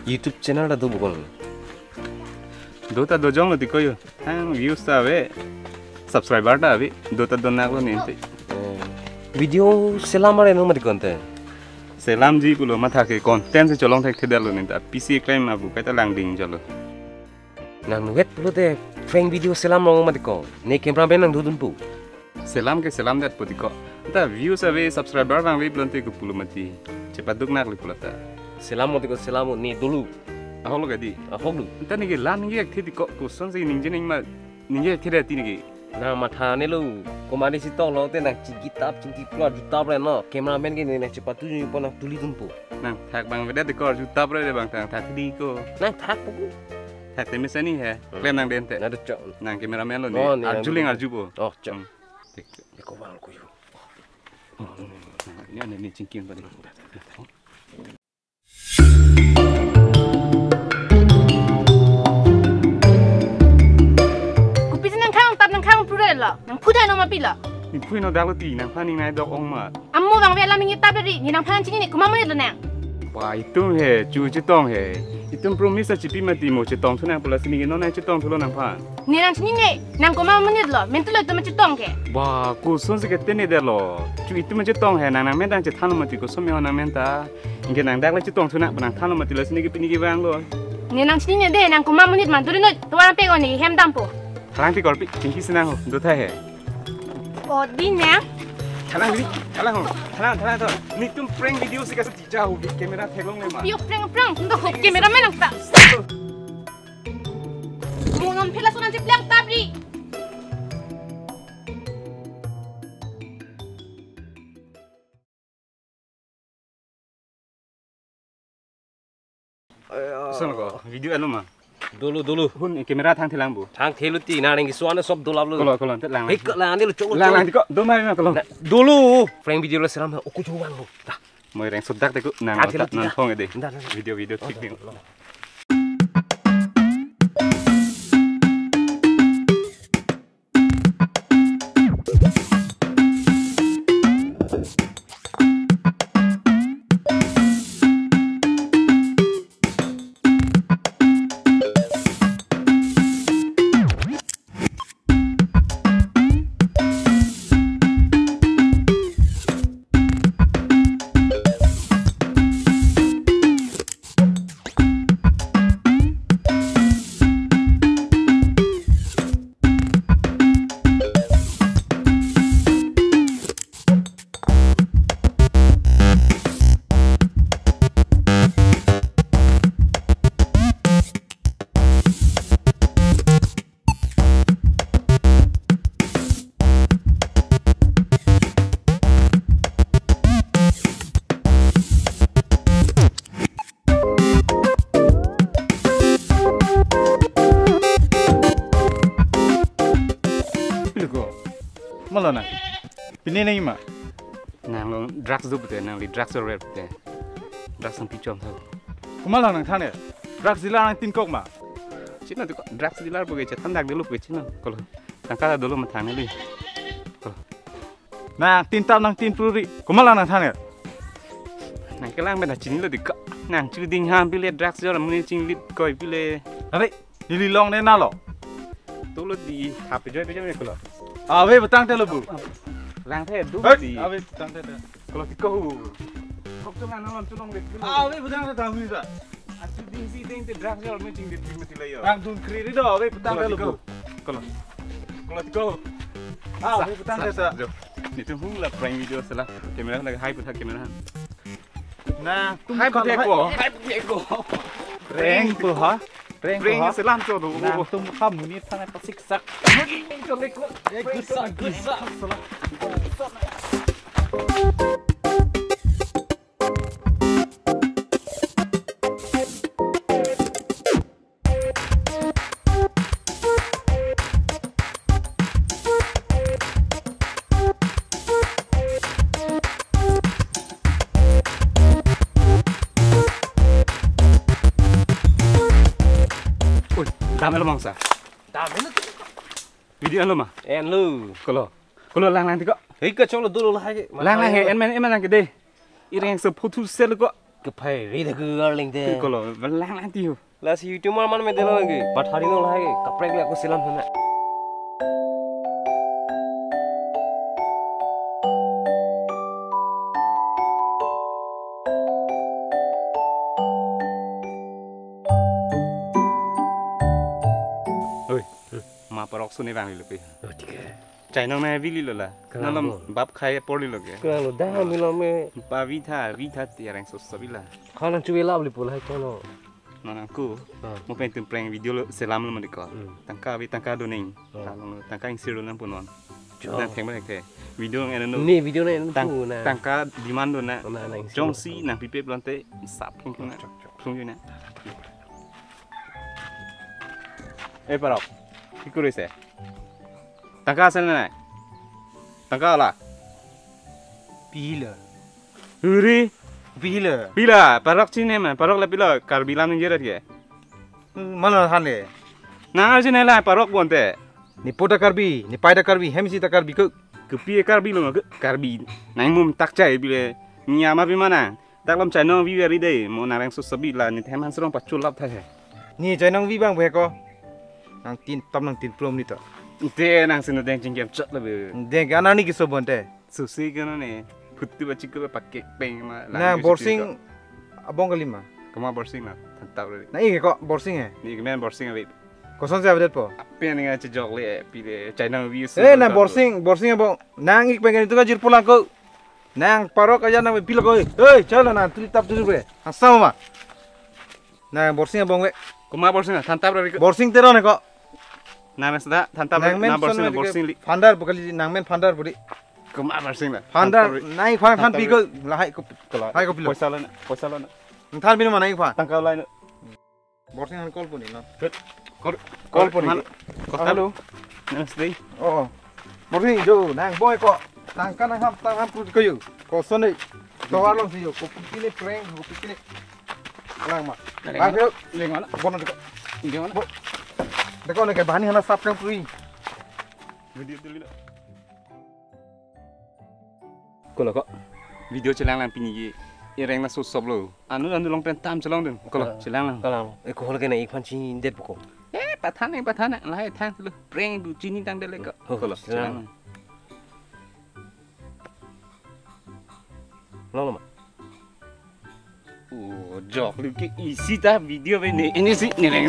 YouTube channel dah tu bukan. Dota dojong lo tiko yo. Hang views ta be. Subscriber ta be. Dota donak lo ninte. Video selam ada nama di konten. Selam ji pulo matha ke content se cholong thek thedal lo ninta. PC claim abu kaita langding jalo. Nang nuet pulo te prank video selam nama di kon. Ne cameraman nang dudun pu. Selam ke selam dat putiko. Ta views abe subscriber bang be blonte ku pulo mati. Cepat duk nak li pulo ta. Selam mau tiko selam ni dulu. Ahol gadi. Ahok lu. Nta ni ke lan ni ek thedi ko son se ninje ning ma ninje theda ti ni ke. Nah mata ni lu. Komadi si tong lo te nak cikitab cinti keluar juta bre no. Cameraman ke ni nak cepat tu ni pun nak tuli dun pu. Nang thak bang vedat de ko juta bre de bang thak di ko. Nang thak pu. Thak te misani he. Claim nang den te. Nah dah cok. Nang cameraman lo ni. Arjuling arjubo. Oh cok. Ni ko bang ko yo. Ini ada ni cingking tadi. Kupis nang kang pura lah, nang putai nama pila. Ni pui no dalati nang pani nai dok ong ma. Ammo bang vela mingi tabri, ni nang pan cini ni kumama ni nang. Wah itu he, cu citong he. Itu promise cipi mati mo citong tu nang pulas ni no nang citong tu lo nang pan. Ni nang cini ni, nang kumama ni lo, mentu lo tu macam tong ke. Wah, ku son se kete ni de lo. Cu itu macam citong he, nang mentang citan mati ku so me nang menta. Ingin nang dak la citong tu nak nang tan mati lo sini ke pini ke bang lo. Ni nang cini ni de, nang kumama ni man turi no, tuan pego ni hem dampu. Halang pi korpi, cingki senang ho, do thai he. Oh di nang. Halang ni, halang tu. Ni tu prank video se kasi jauh di kamera thelong le ma. Piu prang, tu hok kamera menang tak. Mo non pila sunan si plang tabri. Son ko, video anu ma. Dulu. Hun kamera thang thelang bu. Thang thelu ti na ning suan sob dolap lu. Kolon tet lang. Hei kelang ni lu cok. Lang tiko, do mai ma kolon. Dulu. Prank video lu selam aku coba lu. Dah. Moi reng sodak te ku nang otak nan phong ede. Video tik ni. Malah nak, ini ni ma. Nang lo drugs tu betul, nang li drugs red betul. Drugs yang picom tu. Kumalah nang thane, drugs dilarang tin kok ma. Cina tu drugs dilar boleh cetan dak dulu boleh Cina. Kalau tangkal dulu matang ni. Nang tin tap nang tin puri, kumalah nang thane. Nang kelang benda Cina lo dik. Nang cuding ham pilih drugs jalan muni cinglit koi pilih. Nanti dililong ni nalo. Tu lo di apa jual ni kalau. Awe betang te lebu. Lang te du di. Awe betang te. Kalau tiko. Kau tu mana nonton tulung dek. Awe betang te tahu ni tak. Asu ding si ding te drugs jalan muni cinglit mati layo. Nang dun kiri do awe betang te lebu. Kalau tiko. Awe betang te sa. Ni tu hung lah prank video salah. Kamera lagi high putar kamera. Nah, High putar ko. Prank tu ha. Prank selam tu tu. Nah, tu kamu ni thane pasiksak. Gesak. Dame lo mangsa. Dame lu. Video lo mah. En lu. Kalau lang tiko. Hei ke chong lu dulu lah. Lang he en man gede. Ireng se photo sel ko. kepai rida gerling deh. Kalau belang nanti yo. Lah si YouTube mana me delo lagi. Pathari no lagi. Kaprek le aku silam sana. Oi. Ma parok suni bang lilu pi. Oh tiga. Chai nong na vili lo la. Nalam bab khai por lilu ke. Kau lo dah milo me. Pa vita tiarang sos sabila. Kau nak cuci lap lipu lah kono. Nona aku mau pengen prank video lo selam lo mandiko. Tangka do ning. Tangka ing siro nan punon. Dan teng banyak ke. Video yang eno. Ni video ni eno tu na. Tangka demand do na. Na nang. Jong si nang pipe blante sap king na. Sung na. Parok. Ikuri se. Tangka sana na. Tangka lah. Pila. Huri. Pila. Parok sini man. Parok lah pila. Karbilam ni jerat ke. Mana thane? Nah sini lah parok bonte. Ni poda karbi, ni paida karbi, hemsi ta karbi ke. Kepi karbi lo ke karbi. Nang mum tak cai bile. Ni ama pi mana? Tak lam cai no vi veri dei. Mo narang susabi lah ni teman serong pacul lap thai. Ni janang wi bang be ko. Nang tin plom ni to. Ite nang sinu deng jingkem chat lah be. Deng ana ni kiso bonte. Susi kan ne. Putih baci ke pakai peng ma. Nah borsing abong kalima. Kama borsing lah. Tantau re. Nah iki ko borsing Ni kemen borsing abe. Kosong saya bedet po. Apa yang ngajak jok le pile China vi. Nah borsing abong. Nang ik pengen itu ka jir pulang ko. Nang parok aja nang pila ko. Chala na tu tap tu be. Asama. Nah borsing abong we. Kama borsing lah. Tantau re. Borsing tero ne ko. Nah sudah tantau na borsing li. Pandar bukali nangmen pandar budi. Kama borsing lah. Pandar naik fan pi ko lahai ko pilo. Poisa lah na. Ntar bini mana naik fan. Tangkau lah. Borsing an call pun ni no. Call pun ni. Halo. Namaste. Oh. Borsing jo nang boy ko. Tangkan nang ham ko yo. Ko sonai. To warlong si yo. Ko pikini prank ko pikini. Lang ma. Lang yo. Lengon. Bono ko. Lengon. Deko ne ke bahani hana sap kang pui. Video dulu. Kalau kok video celang lang pinigi. Ireng na susop lo. Anu long pentam celong dun. Kalau celang lang. Kalau aku kalau kena ikan cing det pokok. Pathan lah tang tu. Prank du cini tang dele kok. Kalau celang. Long lama. Oh, jok lu ke isi ta video ini sih nilai